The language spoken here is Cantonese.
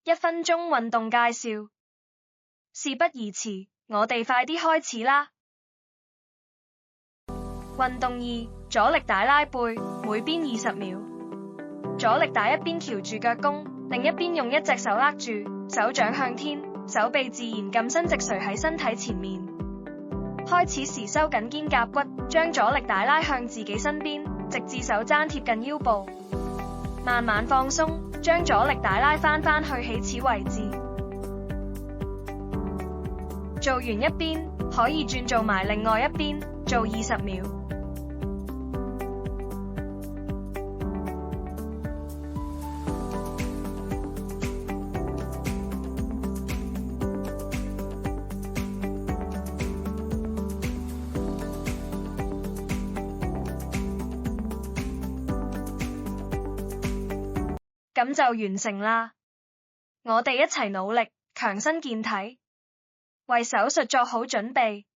1分鐘運動介紹。事不宜遲，我哋快啲開始啦！運動2：阻力帶拉背，每邊20秒。阻力帶一邊翹住腳弓，另一邊用一隻手握住，手掌向天，手臂自然撳伸直垂喺身體前面。開始時收緊肩胛骨，將阻力帶拉向自己身邊，直至手踭貼近腰部。慢慢放鬆，將阻力帶拉返去起始位置。做完一邊，可以轉做埋另外一邊，做20秒。咁就完成啦！我哋一齊努力，強身健體，為手術作好準備。